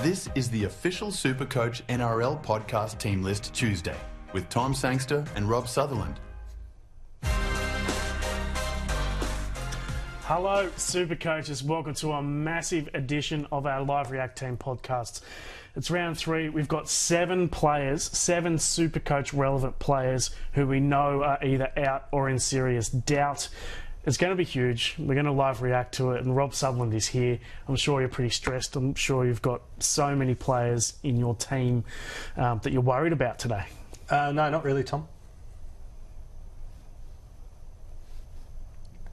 This is the official SuperCoach NRL podcast team list Tuesday with Tom Sangster and Rob Sutherland. Hello, SuperCoaches. Welcome to a massive edition of our Live React Team podcasts. It's round 3. We've got 7 players, 7 SuperCoach relevant players who we know are either out or in serious doubt. It's going to be huge. We're going to live react to it, and Rob Sutherland is here. I'm sure you're pretty stressed. I'm sure you've got so many players in your team that you're worried about today. No, not really, Tom.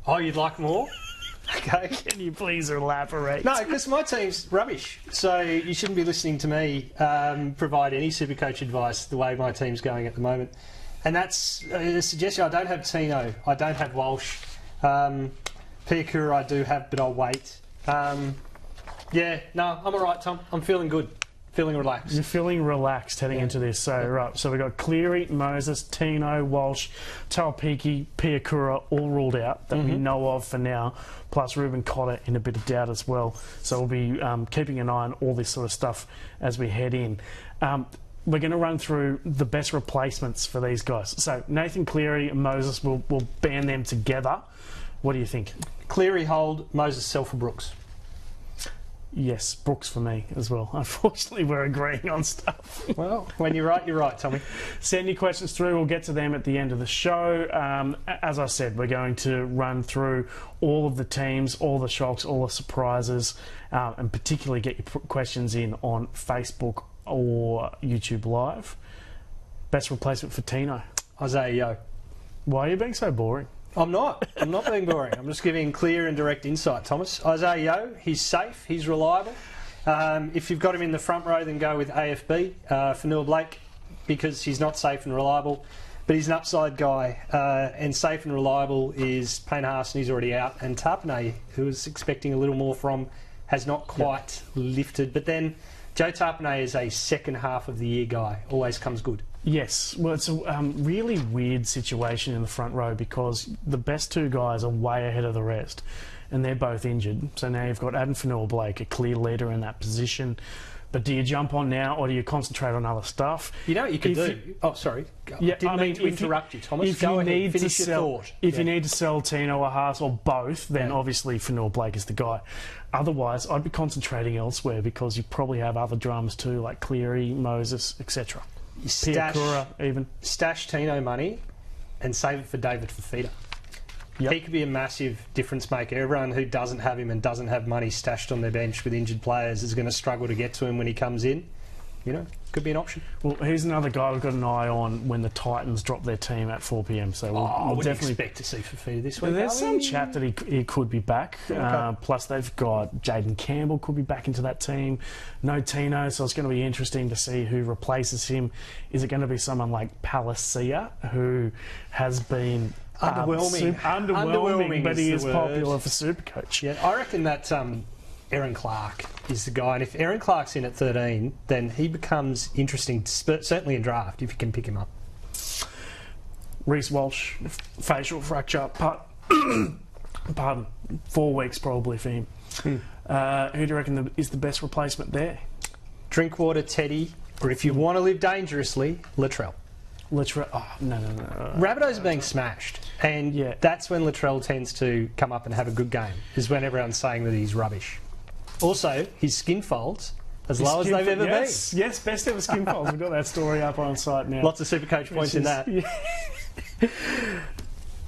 Oh, you'd like more? Okay. Can you please elaborate? No, because my team's rubbish. So you shouldn't be listening to me provide any Supercoach advice the way my team's going at the moment. And that's a suggestion. I don't have Tino. I don't have Walsh. Piakura I do have, but I'll wait. I'm all right, Tom. I'm feeling good. Feeling relaxed. You're feeling relaxed heading into this. So, right. So we've got Cleary, Moses, Tino, Walsh, Talpiki, Piakura all ruled out that we know of for now, plus Ruben Cotter in a bit of doubt as well. So we'll be keeping an eye on all this sort of stuff as we head in. We're going to run through the best replacements for these guys. So Nathan Cleary and Moses, we'll band them together. What do you think? Cleary hold, Moses sell for Brooks. Yes, Brooks for me as well. Unfortunately, we're agreeing on stuff. Well, when you're right, Tommy. Send your questions through. We'll get to them at the end of the show. As I said, we're going to run through all of the teams, all the shocks, all the surprises, and particularly get your questions in on Facebook or YouTube Live. Best replacement for Tino? Isaiah Yeo. Why are you being so boring? I'm not being boring. I'm just giving clear and direct insight, Thomas. Isaiah Yeo, he's safe, he's reliable. If you've got him in the front row, then go with AFB for Neil Blake, because he's not safe and reliable, but he's an upside guy. And safe and reliable is Payne Haas, and he's already out. And Tarpanay, who was expecting a little more from, has not quite lifted. But then Joe Tarpanay is a second half of the year guy, always comes good. Yes, well, it's a really weird situation in the front row because the best 2 guys are way ahead of the rest, and they're both injured. So now you've got Adam Fanua-Blake, a clear leader in that position. But do you jump on now, or do you concentrate on other stuff? You know what you could do? Sorry. Yeah, Didn't mean to interrupt you, Thomas. Go ahead, finish your thought. If you need to sell Tino or Haas or both, then obviously Fanua-Blake is the guy. Otherwise, I'd be concentrating elsewhere because you probably have other drums too, like Cleary, Moses, etc. Piakura, even. Stash Tino money and save it for David Fafita. Yep. He could be a massive difference maker. Everyone who doesn't have him and doesn't have money stashed on their bench with injured players is going to struggle to get to him when he comes in. You know, could be an option. Well, he's another guy we've got an eye on when the Titans drop their team at 4 p.m. So we'll definitely expect to see Fafita this week. There's some chat that he could be back. Okay. Plus, they've got Jaden Campbell could be back into that team. No Tino, so it's going to be interesting to see who replaces him. Is it going to be someone like Palacia, who has been underwhelming, but he is popular for SuperCoach? Yeah, I reckon that Aaron Clark is the guy, and if Aaron Clark's in at 13, then he becomes interesting, certainly in draft, if you can pick him up. Reece Walsh, facial fracture, pardon, 4 weeks probably for him. Who do you reckon is the best replacement there? Drinkwater, Teddy, or if you want to live dangerously, Latrell. Latrell, no. Rabbitohs are being smashed, and that's when Latrell tends to come up and have a good game, is when everyone's saying that he's rubbish. Also, his skin folds as low as they've ever been. Yes, best ever skin folds. We've got that story up on site now. Lots of SuperCoach points in that. Yeah.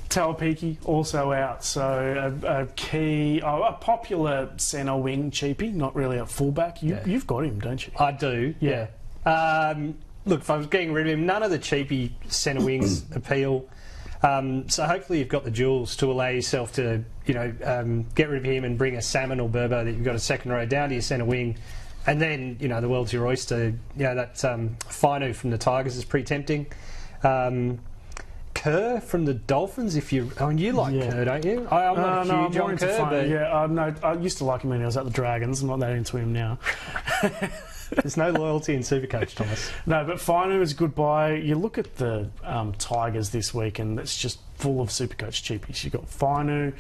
Talpiki also out, so a popular centre wing cheapie, not really a fullback. You've got him, don't you? I do. Yeah. Look, if I was getting rid of him, none of the cheapie centre wings appeal. So hopefully you've got the jewels to allow yourself to, get rid of him and bring a Salmon or Burbo that you've got a second row down to your centre wing. And then, the world's your oyster. That Finu from the Tigers is pretty tempting. Kerr from the Dolphins, you like Kerr, don't you? I'm not huge on Kerr. I used to like him when he was at the Dragons. I'm not that into him now. There's no loyalty in Supercoach, Thomas. No, but Finu is goodbye. You look at the Tigers this week, and it's just full of Supercoach cheapies. You've got Finu,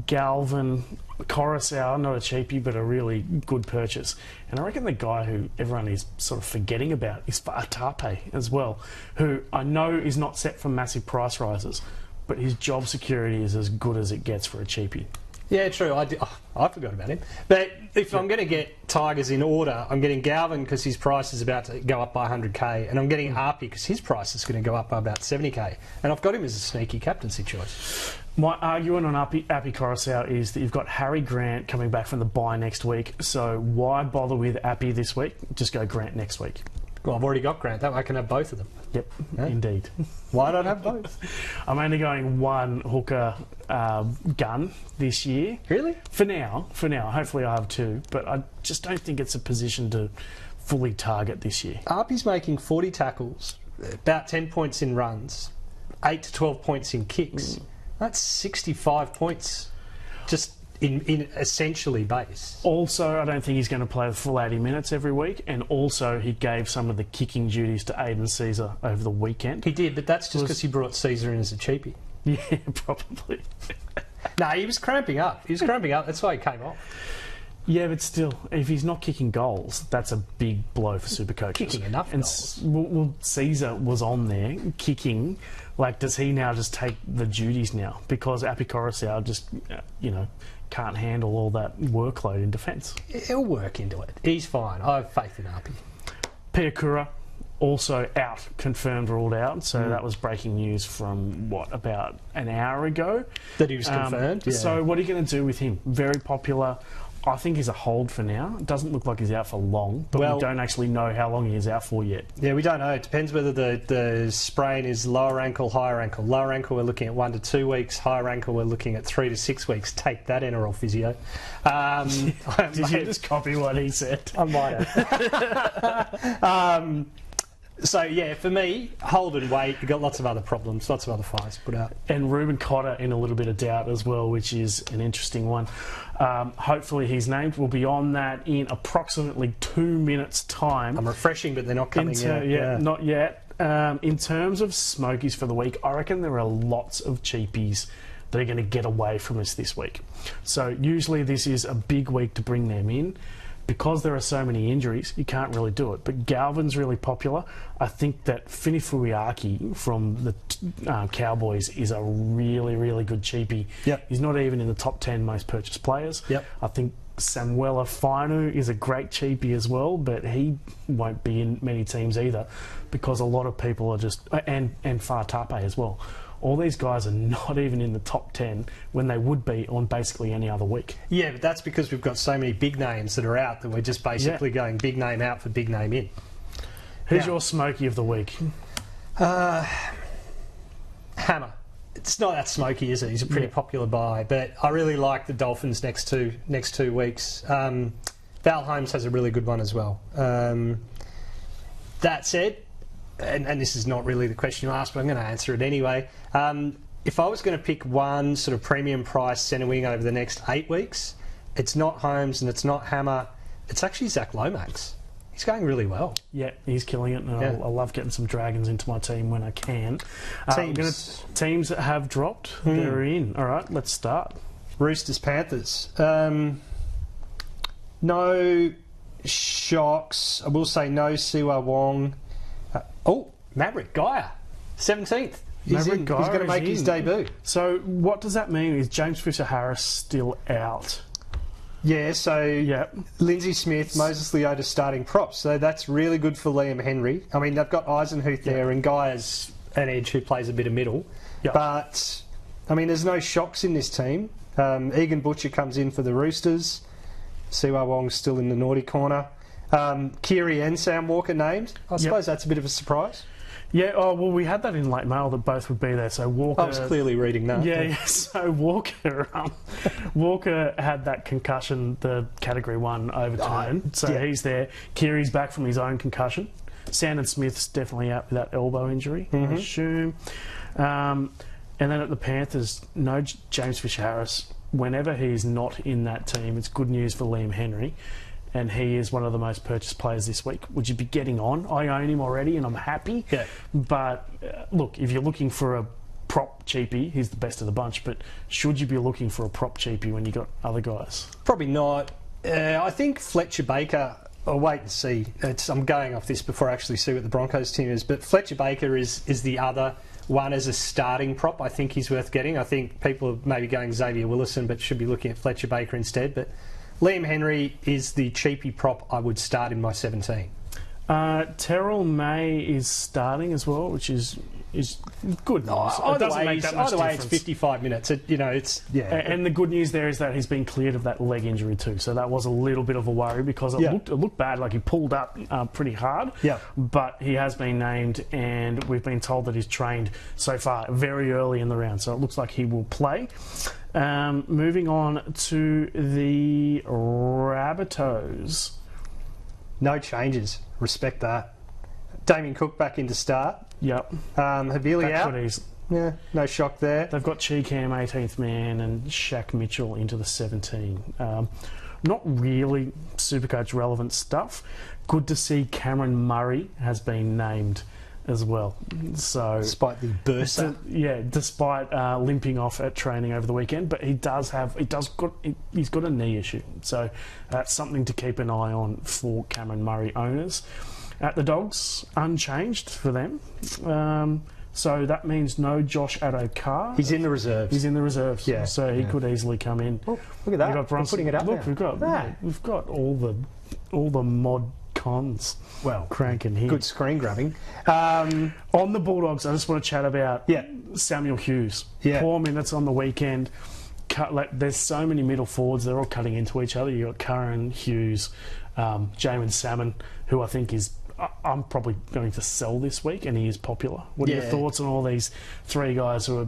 Galvin, Coruscant, not a cheapie, but a really good purchase. And I reckon the guy who everyone is sort of forgetting about is Fa'atape as well, who I know is not set for massive price rises, but his job security is as good as it gets for a cheapie. Yeah, true. I forgot about him. But if I'm going to get Tigers in order, I'm getting Galvin because his price is about to go up by 100k, and I'm getting Arpey because his price is going to go up by about 70k. And I've got him as a sneaky captaincy choice. My argument on Appy Coruscant is that you've got Harry Grant coming back from the bye next week, so why bother with Appy this week? Just go Grant next week. Well, I've already got Grant. That way I can have both of them. Yep, Yeah. Indeed. Why not have both? I'm only going one hooker gun this year. Really? For now. Hopefully I have two, but I just don't think it's a position to fully target this year. Arpey's making 40 tackles, about 10 points in runs, 8 to 12 points in kicks. That's 65 points just in essentially base. Also, I don't think he's going to play the full 80 minutes every week, and also he gave some of the kicking duties to Aidan Caesar over the weekend. He did, but that's just because he brought Caesar in as a cheapie. Yeah, probably. No, he was cramping up. That's why he came off. Yeah, but still, if he's not kicking goals, that's a big blow for Supercoaches. Kicking enough goals. Well, Caesar was on there kicking. Like, does he now just take the duties now? Because Appy Coruscant just, can't handle all that workload in defence. He'll work into it. He's fine. I have faith in Arpey. Piakura, also out, confirmed, ruled out. So that was breaking news from, about an hour ago? That he was confirmed? Yeah. So what are you going to do with him? Very popular. I think he's a hold for now. It doesn't look like he's out for long, but we don't actually know how long he is out for yet. Yeah, we don't know. It depends whether the sprain is lower ankle, higher ankle. Lower ankle, we're looking at 1 to 2 weeks. Higher ankle, we're looking at 3 to 6 weeks. Take that, NRL physio. Did you just copy what he said? I might have. So, yeah, for me, hold and wait. You've got lots of other problems, lots of other fires to put out. And Ruben Cotter in a little bit of doubt as well, which is an interesting one. Hopefully he's named. We'll be on that in approximately 2 minutes' time. I'm refreshing, but they're not coming yet. Yeah, not yet. In terms of smokies for the week, I reckon there are lots of cheapies that are going to get away from us this week. So usually this is a big week to bring them in. Because there are so many injuries, you can't really do it. But Galvin's really popular. I think that Finifuiaki from the Cowboys is a really, really good cheapie. Yep. He's not even in the top 10 most purchased players. Yep. I think Samuela Finu is a great cheapie as well, but he won't be in many teams either because a lot of people are just... And Fa'atape as well. All these guys are not even in the top 10 when they would be on basically any other week. Yeah, but that's because we've got so many big names that are out that we're just basically going big name out for big name in. Who's your smoky of the week? Hammer. It's not that smoky, is it? He's a pretty popular buy, but I really like the Dolphins next two weeks. Val Holmes has a really good one as well. That said, and this is not really the question you asked, but I'm going to answer it anyway. If I was going to pick one sort of premium price centre wing over the next 8 weeks, it's not Holmes and it's not Hammer. It's actually Zach Lomax. He's going really well. Yeah, he's killing it, and I love getting some Dragons into my team when I can. Teams that have dropped, they're in. All right, let's start. Roosters Panthers. No shocks. I will say no Siwa Wong. Maverick Gaia, 17th. He's going to make his debut. So what does that mean? Is James Fisher-Harris still out? Yeah, so Lindsay Smith, Moses Leota starting props. So that's really good for Liam Henry. I mean, they've got Eisenhuth there and Gaia's an edge who plays a bit of middle. Yep. But, I mean, there's no shocks in this team. Egan Butcher comes in for the Roosters. Siwa Wong's still in the naughty corner. Kiri and Sam Walker named. I suppose that's a bit of a surprise. Yeah, we had that in late mail that both would be there. So Walker... I was clearly reading that. Yeah, so Walker had that concussion, the Category 1 overturned. He's there. Kiri's back from his own concussion. Sandon Smith's definitely out with that elbow injury, I assume. And then at the Panthers, no James Fisher-Harris. Whenever he's not in that team, it's good news for Liam Henry. and he is one of the most purchased players this week. Would you be getting on? I own him already, and I'm happy. Yeah. But look, if you're looking for a prop cheapie, he's the best of the bunch. But should you be looking for a prop cheapie when you got other guys? Probably not. I think Fletcher Baker. I'll wait and see. I'm going off this before I actually see what the Broncos team is. But Fletcher Baker is the other one as a starting prop. I think he's worth getting. I think people are maybe going Xavier Willison, but should be looking at Fletcher Baker instead. But Liam Henry is the cheapie prop I would start in my 17. Terrell May is starting as well, which is good news. Either way, it's 55 minutes. And the good news there is that he's been cleared of that leg injury too. So that was a little bit of a worry because it looked bad. Like he pulled up pretty hard. Yeah. But he has been named, and we've been told that he's trained so far very early in the round. So it looks like he will play. Moving on to the Rabbitohs. No changes. Respect that. Damien Cook back in to start. Yep. Havili out. Yeah, no shock there. They've got Cheekham 18th man and Shaq Mitchell into the 17. Not really Supercoach relevant stuff. Good to see Cameron Murray has been named as well. So despite the bursa, despite limping off at training over the weekend, but he's got a knee issue. So that's something to keep an eye on for Cameron Murray owners. At the Dogs, unchanged for them. So that means no Josh Addo-Carr. He's in the reserves. He's in the reserves. Yeah. So he could easily come in. Oh, look at that. We're putting it up now. We've got all the mod cons. Well, cranking here. Good screen grabbing. On the Bulldogs, I just want to chat about Samuel Hughes. Yeah. 4 minutes on the weekend. There's so many middle forwards. They're all cutting into each other. You've got Curran, Hughes, Jamin Salmon, who I think is... I'm probably going to sell this week, and he is popular. What are your thoughts on all these three guys who are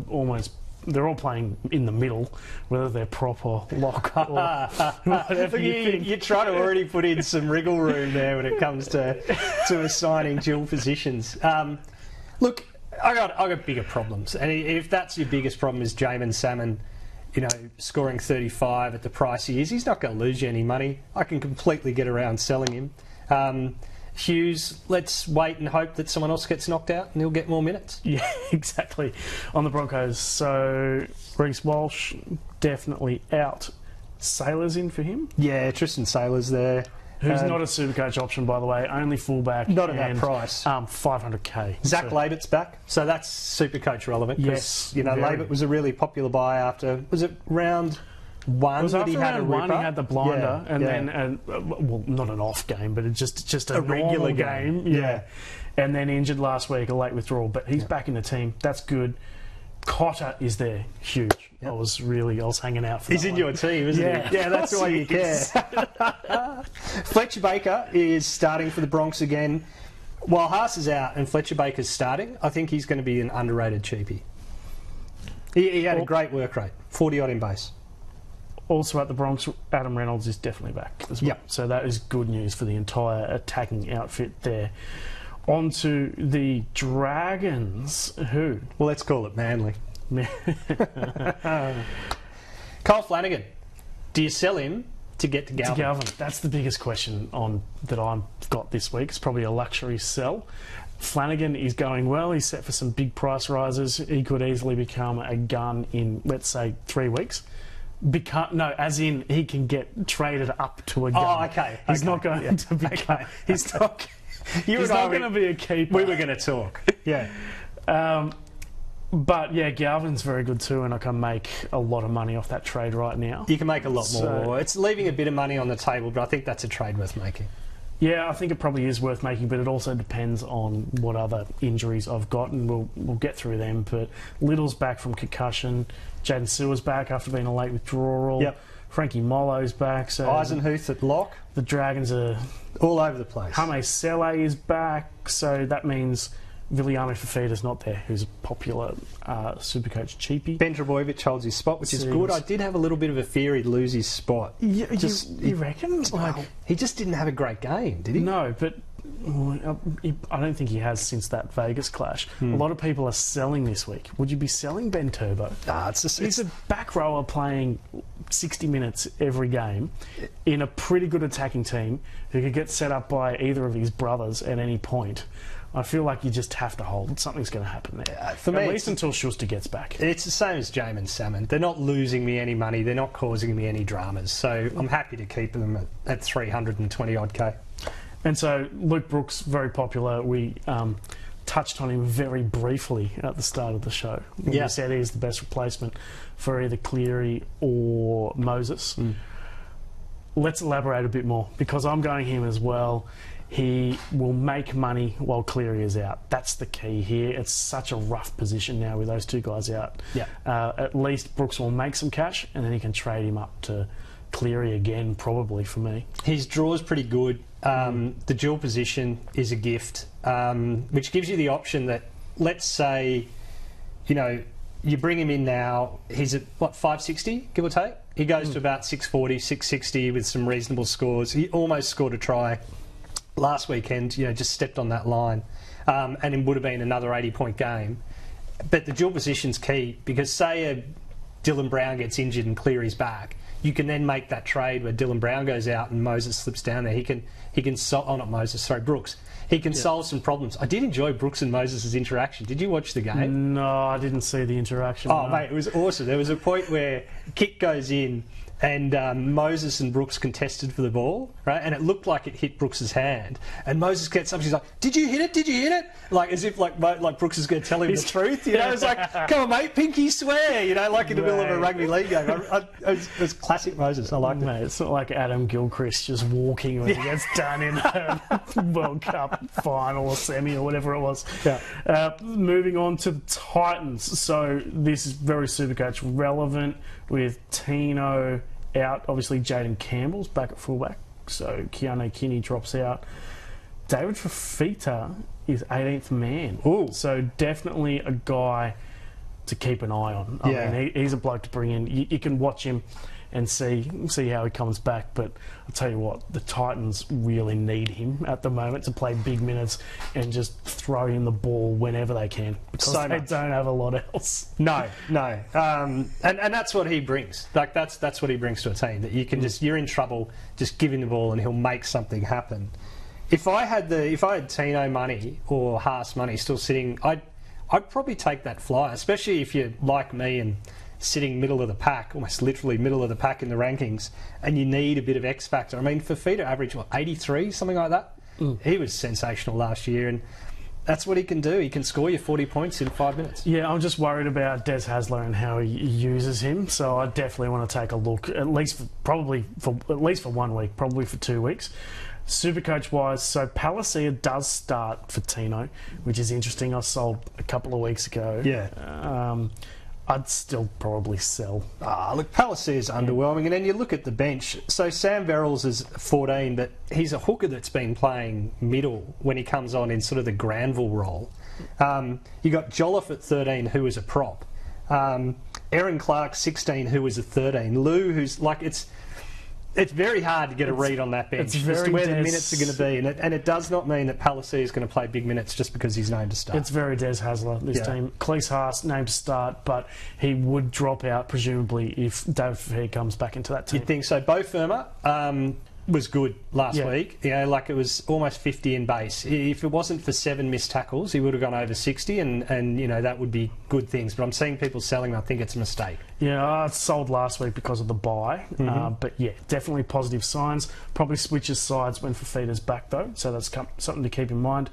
they're all playing in the middle, whether they're prop or lock or whatever you try to already put in some wriggle room there when it comes to assigning dual positions. Look, I got bigger problems, and if that's your biggest problem is Jamin Salmon, scoring 35 at the price he is, he's not going to lose you any money. I can completely get around selling him. Hughes, let's wait and hope that someone else gets knocked out and he'll get more minutes. Yeah, exactly. On the Broncos, so Reece Walsh definitely out. Sailor's in for him? Yeah, Tristan Sailor's there. Who's not a Supercoach option, by the way, only fullback. Not at that price. $500k. Zach Labitt's back, so that's Supercoach relevant. Yes. Labitt was a really popular buy after, was it round... One that he had he had the blinder, then not an off game, but it's just a regular game. Yeah, and then injured last week, a late withdrawal, but he's back in the team. That's good. Cotter is there, huge. Yep. I was hanging out for. He's in your team, isn't he? Yeah, that's why you care. Fletcher Baker is starting for the Bronx again. While Haas is out and Fletcher Baker's starting, I think he's going to be an underrated cheapie. He had a great work rate, 40 odd in base. Also at the Bronx, Adam Reynolds is definitely back as well. Yep. So that is good news for the entire attacking outfit there. On to the Dragons, who? Well, let's call it Manly. Kyle Flanagan. Do you sell him to get to Galvin? That's the biggest question that I've got this week. It's probably a luxury sell. Flanagan is going well. He's set for some big price rises. He could easily become a gun in, let's say, 3 weeks. As in he can get traded up to a gun. Oh, okay. He's not going to become... Okay. He's not going to be a keeper. We were going to talk. Yeah. But, Galvin's very good too, and I can make a lot of money off that trade right now. You can make a lot more. It's leaving a bit of money on the table, but I think that's a trade worth making. Yeah, I think it probably is worth making, but it also depends on what other injuries I've got, and we'll get through them. But Little's back from concussion. Jaden Sewer's back after being a late withdrawal. Yep. Frankie Mollo's back. So Eisenhuth at lock. The Dragons are... all over the place. Hame Sele is back, so that means Viliame Fafita's not there, who's a popular Supercoach cheapie. Ben Trebojevic holds his spot, which is good. I did have a little bit of a fear he'd lose his spot. You reckon? He just didn't have a great game, did he? No, but I don't think he has since that Vegas clash. A lot of people are selling this week. Would you be selling Ben Turbo? Nah, he's a back rower playing 60 minutes every game in a pretty good attacking team who could get set up by either of his brothers at any point, I feel like you just have to hold. Something's going to happen there. For me, at least until Schuster gets back. It's the same as Jamin Salmon. They're not losing me any money. They're not causing me any dramas. So I'm happy to keep them at 320 odd K. And so Luke Brooks, very popular. We touched on him very briefly at the start of the show. We said he's the best replacement for either Cleary or Moses. Let's elaborate a bit more, because I'm going him as well. He will make money while Cleary is out. That's the key here. It's such a rough position now with those two guys out. At least Brooks will make some cash, and then he can trade him up to Cleary again, probably, for me. His draw is pretty good. The dual position is a gift, which gives you the option that, let's say, you bring him in now, he's at, 560, give or take? He goes to about 640, 660 with some reasonable scores. He almost scored a try last weekend, just stepped on that line, and it would have been another 80-point game. But the dual position's key, because say Dylan Brown gets injured and Cleary's back, you can then make that trade where Dylan Brown goes out and Moses slips down there. He can Brooks. He can solve some problems. I did enjoy Brooks and Moses' interaction. Did you watch the game? No, I didn't see the interaction. Oh, mate, it was awesome. There was a point where kick goes in and Moses and Brooks contested for the ball, right? And it looked like it hit Brooks's hand. And Moses gets up, she's like, "Did you hit it? Did you hit it?" Like as if like Brooks is going to tell him the truth. It's like, "Come on, mate, pinky swear," like in the middle of a rugby league game. It was classic Moses. I liked it. Mate, it's not like Adam Gilchrist just walking when he gets done in a World Cup final or semi or whatever it was. Moving on to the Titans. So this is very Supercoach relevant with Tino out. Obviously, Jaden Campbell's back at fullback, so Keanu Kinney drops out. David Fafita is 18th man. Ooh. So definitely a guy to keep an eye on. I mean, he's a bloke to bring in. You can watch him and see how he comes back. But I'll tell you what, the Titans really need him at the moment to play big minutes and just throw him the ball whenever they can, because they don't have a lot else. No. And that's what he brings. Like that's what he brings to a team, that you can you're in trouble, just give him the ball and he'll make something happen. If I had Tino money or Haas money still sitting, I'd probably take that flyer, especially if you're like me and sitting middle of the pack, almost literally middle of the pack in the rankings, and you need a bit of X factor. I mean, Fafita averaged 83, something like that. He was sensational last year, and that's what he can do. He can score you 40 points in 5 minutes. Yeah, I'm just worried about Des Hasler and how he uses him. So I definitely want to take a look, at least for 1 week, probably for 2 weeks. Supercoach wise, so Palacia does start for Tino, which is interesting. I sold a couple of weeks ago. I'd still probably sell. Look, Palacia is underwhelming, and then you look at the bench. So Sam Verrills is 14, but he's a hooker that's been playing middle when he comes on in sort of the Granville role. You got Jolliffe at 13, who is a prop. Aaron Clark, 16, who is a 13. Lou, who's like it's very hard to get a read on that bench as to where the minutes are going to be. And it does not mean that Palacia is going to play big minutes just because he's named to start. It's very Des Hasler, this team. Cleese Haas named to start, but he would drop out, presumably, if David Fafita comes back into that team. You'd think so. Bo Firma was good last week. Like it was almost 50 in base. If it wasn't for 7 missed tackles, he would have gone over 60, and that would be good things. But I'm seeing people selling. I think it's a mistake. Yeah, I sold last week because of the buy. But yeah, definitely positive signs. Probably switches sides when Fafita's back though, so that's something to keep in mind.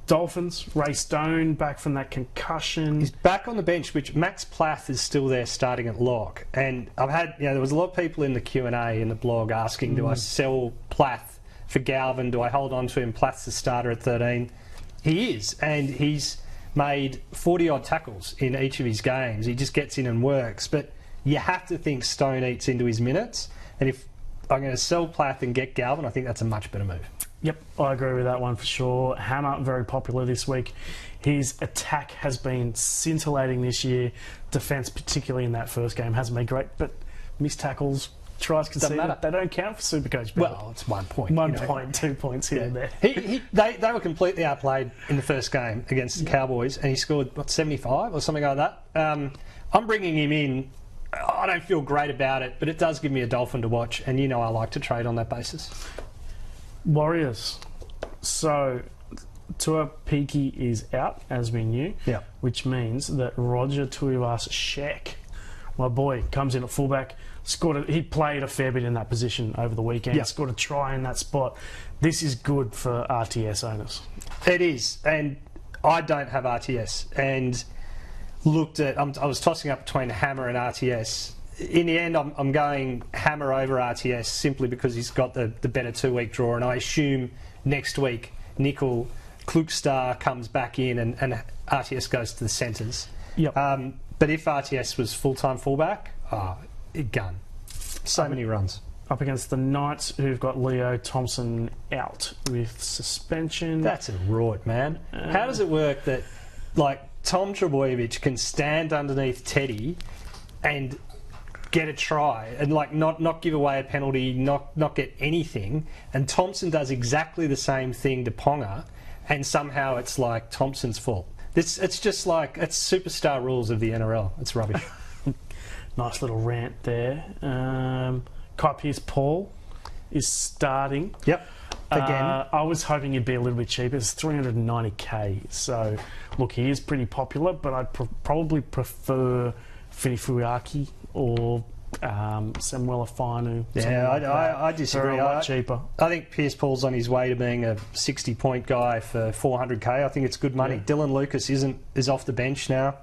Dolphins, Ray Stone back from that concussion. He's back on the bench, which Max Plath is still there starting at lock. And I've had, there was a lot of people in the Q&A in the blog asking, do I sell Plath for Galvin? Do I hold on to him? Plath's the starter at 13. He is, and he's made 40-odd tackles in each of his games. He just gets in and works. But you have to think Stone eats into his minutes. And if I'm going to sell Plath and get Galvin, I think that's a much better move. Yep, I agree with that one for sure. Hammer, very popular this week. His attack has been scintillating this year. Defence, particularly in that first game, hasn't been great. But missed tackles, tries conceded, they don't count for Supercoach. Well, it's 1 point. 1 point, 2 points here and there. They were completely outplayed in the first game against the Cowboys, and he scored, 75 or something like that. I'm bringing him in I don't feel great about it, but it does give me a Dolphin to watch, and you know I like to trade on that basis. Warriors. So, Tua Peaky is out, as we knew, which means that Roger Tuivasa-Sheck, my boy, comes in at fullback. He played a fair bit in that position over the weekend. Scored a try in that spot. This is good for RTS owners. It is, and I don't have RTS, and looked at. I was tossing up between Hammer and RTS. In the end, I'm going Hammer over RTS simply because he's got the better 2-week draw, and I assume next week Nickel Klukstar comes back in and RTS goes to the centres. But if RTS was full-time fullback, gun. So many runs. Up against the Knights, who've got Leo Thompson out with suspension. That's a rort, man. How does it work that, like, Tom Trebojevic can stand underneath Teddy and get a try and, like, not give away a penalty, not get anything, and Thompson does exactly the same thing to Ponga, and somehow it's like Thompson's fault? It's just like, it's superstar rules of the NRL. It's rubbish. Nice little rant there. Kai Pearce-Paul is starting. Yep. Again. I was hoping it'd be a little bit cheaper. It's $390k. So, look, he is pretty popular, but I'd probably prefer Finifuaki or Samuel Afanu. Yeah, I disagree. They're a lot cheaper. I think Pearce-Paul's on his way to being a 60-point guy for $400k. I think it's good money. Dylan Lucas is off the bench now.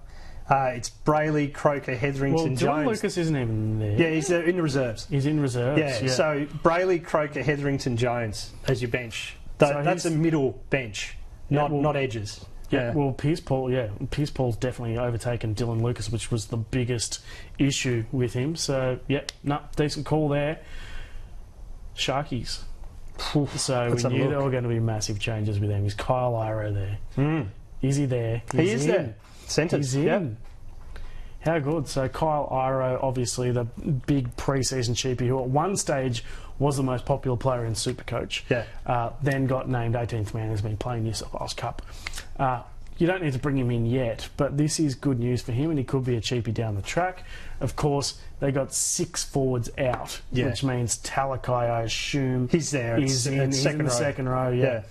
It's Brayley, Croker, Hetherington, Jones. Dylan Lucas isn't even there. Yeah, he's in the reserves. He's in reserves. Yeah, so Brayley, Croker, Hetherington, Jones as your bench. That's a middle bench, not edges. Yeah, well, Pearce-Paul's definitely overtaken Dylan Lucas, which was the biggest issue with him. So, decent call there. Sharkies. So we knew there were going to be massive changes with him. Is Kyle Iro there? Is he there? He is there. He's in. Yep. How good. So Kyle Iro, obviously the big pre-season cheapie, who at one stage was the most popular player in SuperCoach. Then got named 18th man, has been playing New South Wales Cup. You don't need to bring him in yet, but this is good news for him, and he could be a cheapie down the track. Of course, they got 6 forwards out, which means Talakai, I assume, he's there. He's in the second row. Yeah.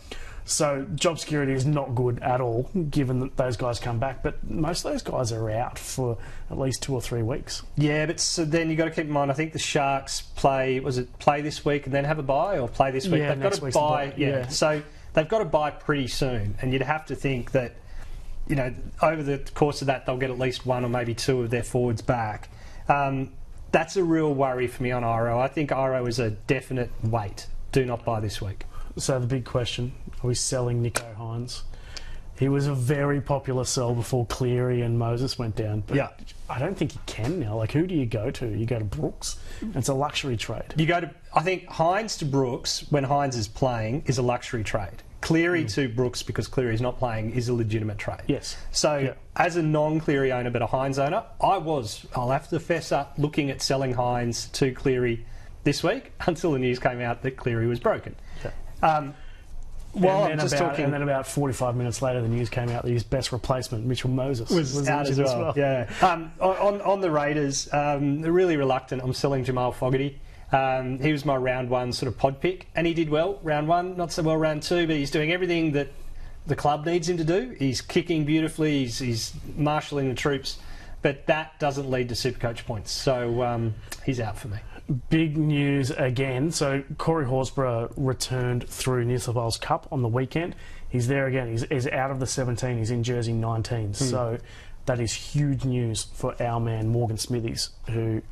So job security is not good at all, given that those guys come back. But most of those guys are out for at least 2 or 3 weeks. Yeah, but so then you've got to keep in mind, I think the Sharks play this week and then have a bye, or play this week? Yeah, they've got to buy. So they've got to buy pretty soon, and you'd have to think that, you know, over the course of that, they'll get at least 1 or maybe 2 of their forwards back. That's a real worry for me on Iro. I think Iro is a definite wait. Do not buy this week. So the big question, are we selling Nicho Hynes? He was a very popular sell before Cleary and Moses went down. But I don't think he can now. Like, who do you go to? You go to Brooks? It's a luxury trade. I think Hynes to Brooks, when Hynes is playing, is a luxury trade. Cleary to Brooks, because Cleary is not playing, is a legitimate trade. Yes. So, as a non-Cleary owner but a Hynes owner, I'll have to fess up, looking at selling Hynes to Cleary this week until the news came out that Cleary was broken. And then about 45 minutes later, the news came out that his best replacement, Mitchell Moses, was out as well. Yeah. On the Raiders, really reluctant. I'm selling Jamal Fogarty. He was my round 1 sort of pod pick, and he did well round 1, not so well round 2, but he's doing everything that the club needs him to do. He's kicking beautifully, he's marshalling the troops, but that doesn't lead to SuperCoach points, so he's out for me. Big news again. So Corey Horsburgh returned through New South Wales Cup on the weekend. He's there again. He's out of the 17. He's in jersey 19. So that is huge news for our man Morgan Smithies, who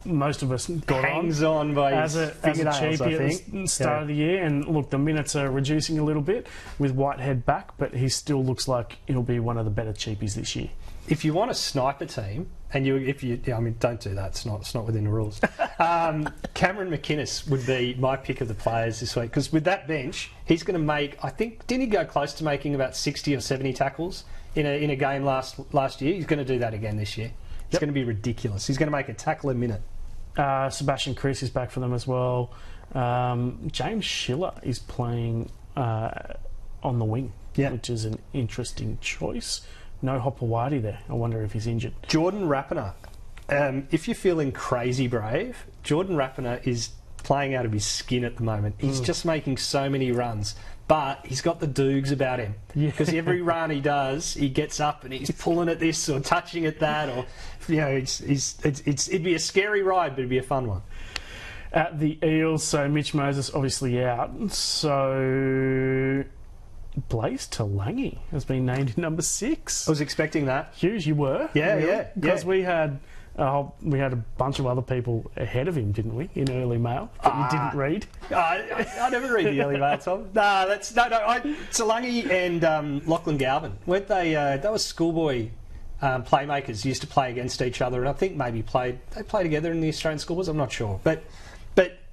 most of us got on by as a cheapie at the start of the year. And look, the minutes are reducing a little bit with Whitehead back, but he still looks like he'll be one of the better cheapies this year. If you want a sniper team, and don't do that. It's not within the rules. Cameron McInnes would be my pick of the players this week, because with that bench, he's going to make. I think, didn't he go close to making about 60 or 70 tackles in a game last year? He's going to do that again this year. It's going to be ridiculous. He's going to make a tackle a minute. Sebastian Chris is back for them as well. James Schiller is playing on the wing, which is an interesting choice. No Hopewadi there. I wonder if he's injured. Jordan Rapiner if you're feeling crazy brave, Jordan Rapiner is playing out of his skin at the moment. He's just making so many runs, but he's got the doogs about him. Because every run he does, he gets up and he's pulling at this or touching at that, or it'd be a scary ride, but it'd be a fun one. At the Eels, so Mitch Moses obviously out. So Blaze Talangi has been named number 6. I was expecting that. Hughes, you were? Yeah. Because we had a bunch of other people ahead of him, didn't we, in early mail that you didn't read? I never read the early mail, Tom. Talangi and Lachlan Galvin, weren't they? That was schoolboy playmakers used to play against each other, and I think maybe play together in the Australian schoolboys. I'm not sure, but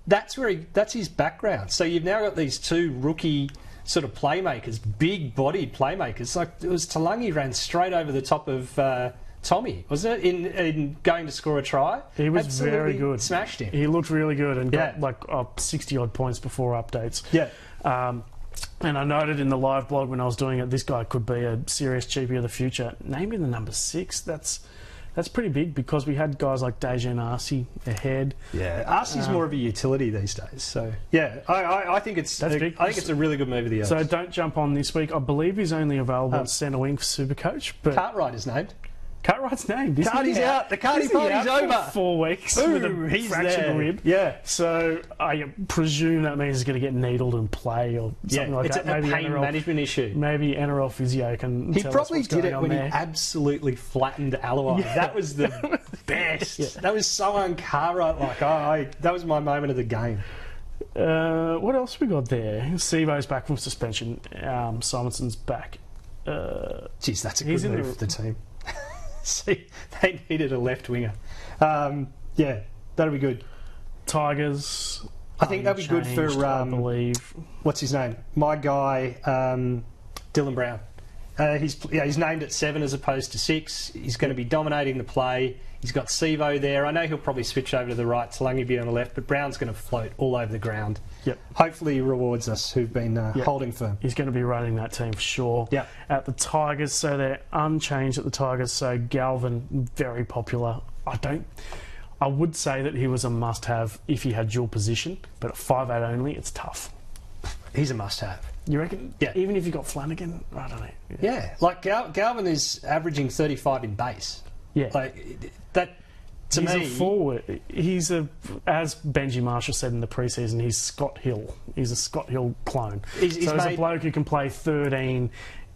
that's his background. So you've now got these 2 rookie sort of playmakers, big-bodied playmakers. Like it was Talangi ran straight over the top of Tommy, wasn't it, in going to score a try? He was absolutely very good. Smashed him. He looked really good and got like 60-odd points before updates. Yeah. And I noted in the live blog when I was doing it, this guy could be a serious cheapie of the future. Named in the number 6, that's pretty big because we had guys like Dejan Arce ahead. Yeah, Arce's more of a utility these days. So yeah, I think it's big. I think it's a really good move of the Eels. So don't jump on this week. I believe he's only available at centre wing for Supercoach. But Cartwright is named. Cartwright's named. Carty's out. The Carty party's over. 4 weeks with a fractured rib. Yeah. So I presume that means he's going to get needled and play or something like that. It's a pain management issue. Maybe NRL physio can. He tell probably us what's did going it on when there. he absolutely flattened Alawai. Yeah. That was the best. Yeah. That was so un-Cartwright-like. That was my moment of the game. What else we got there? Sivo's back from suspension. Simonson's back. Jeez, that's a good move for the team. See, they needed a left winger. Yeah, that'll be good. Tigers. I think that'll be good for. I believe. What's his name? My guy, Dylan Brown. He's named at 7 as opposed to 6. He's going to be dominating the play. He's got Sivo there. I know he'll probably switch over to the right, Talangi be on the left, but Brown's going to float all over the ground. Yep. Hopefully he rewards us who've been holding firm. He's going to be running that team for sure. Yep. At the Tigers, so they're unchanged at the Tigers. So Galvin, very popular. I would say that he was a must-have if he had dual position, but at 5'8" only, it's tough. He's a must-have. You reckon? Yeah. Even if you got Flanagan, I don't know. Yeah, like Galvin is averaging 35 in base. Yeah. Like that. To he's me, a forward. He's as Benji Marshall said in the preseason, he's Scott Hill. He's a Scott Hill clone. He's a bloke who can play 13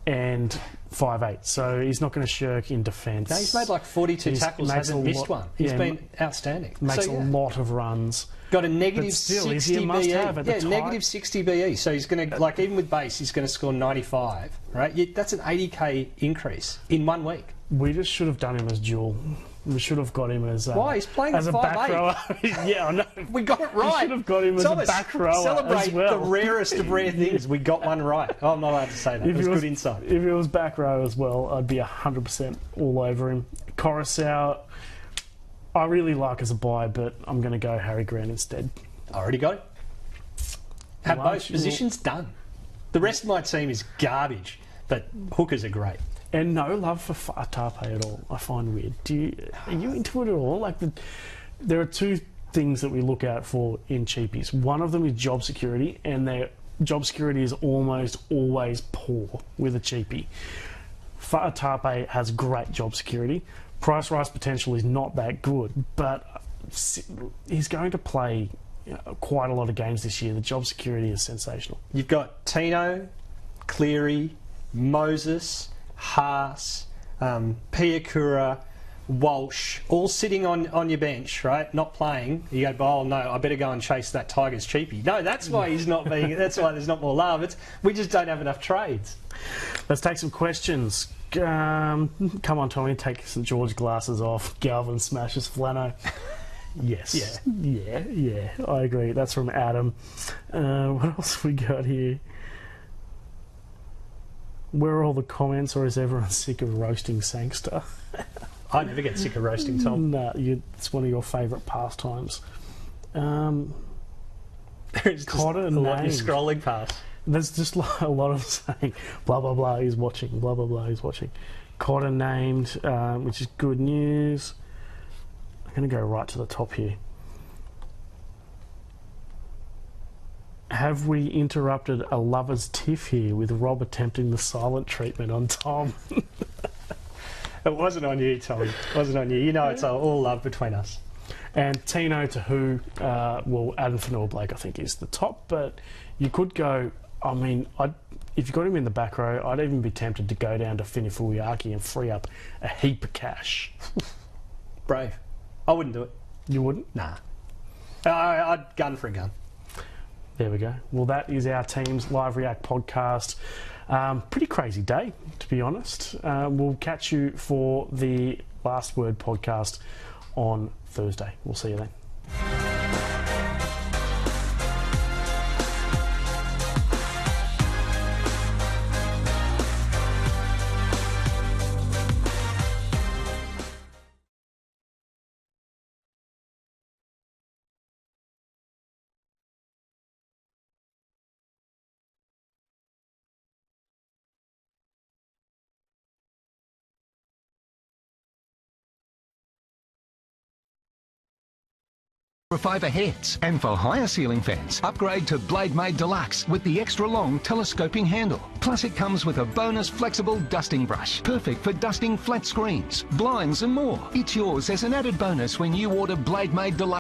and 5'8", so he's not going to shirk in defence. No, he's made like 42 tackles, hasn't missed one. He's been outstanding. Makes a lot of runs. Got a negative still, 60 BE. Negative 60 BE. So he's going to, even with base, he's going to score 95. Right? That's an 80k increase in 1 week. We just should have done him as dual. We should have got him as why he's playing as a back rower. Yeah, I know. We got it right. We should have got him as a back rower. Celebrate as well. the rarest of rare things. We got one right. Oh, I'm not allowed to say that. It was good insight. If it was back row as well, I'd be 100% all over him. Coruscant, I really like as a buy, but I'm going to go Harry Grant instead. I already got it. Have both positions done. The rest of my team is garbage, but hookers are great. And no love for Fa'atape at all, I find weird. Are you into it at all? Like there are 2 things that we look out for in cheapies. One of them is job security, and their job security is almost always poor with a cheapie. Fa'atape has great job security. Price rise potential is not that good, but he's going to play quite a lot of games this year. The job security is sensational. You've got Tino, Cleary, Moses, Haas, Piakura, Walsh, all sitting on your bench, right? Not playing. You go, oh no, I better go and chase that Tigers cheapie. No, that's why he's not being. That's why there's not more love. We just don't have enough trades. Let's take some questions. Come on, Tommy, take St George glasses off. Galvin smashes Flano. Yes. Yeah. I agree. That's from Adam. What else have we got here? Where are all the comments, or is everyone sick of roasting Sangster? I never get sick of roasting Tom. No, it's one of your favourite pastimes. There's just a lot of scrolling past. There's just a lot of saying, blah, blah, blah, he's watching, blah, blah, blah, he's watching. Cotter named, which is good news. I'm going to go right to the top here. Have we interrupted a lover's tiff here with Rob attempting the silent treatment on Tom? It wasn't on you, Tommy. It wasn't on you. You know it's all love between us. And Tino to who? Well, Adam Fanua-Blake, I think, is the top. But you could go, I mean, if you got him in the back row, I'd even be tempted to go down to Finifuliaki and free up a heap of cash. Brave. I wouldn't do it. You wouldn't? Nah. I'd gun for a gun. There we go. Well, that is our team's Live React podcast. Pretty crazy day, to be honest. We'll catch you for the Last Word podcast on Thursday. We'll see you then. Fibre heads, and for higher ceiling fans, upgrade to Blade Made Deluxe with the extra long telescoping handle. Plus it comes with a bonus flexible dusting brush, perfect for dusting flat screens, blinds and more. It's yours as an added bonus when you order Blade Made Deluxe.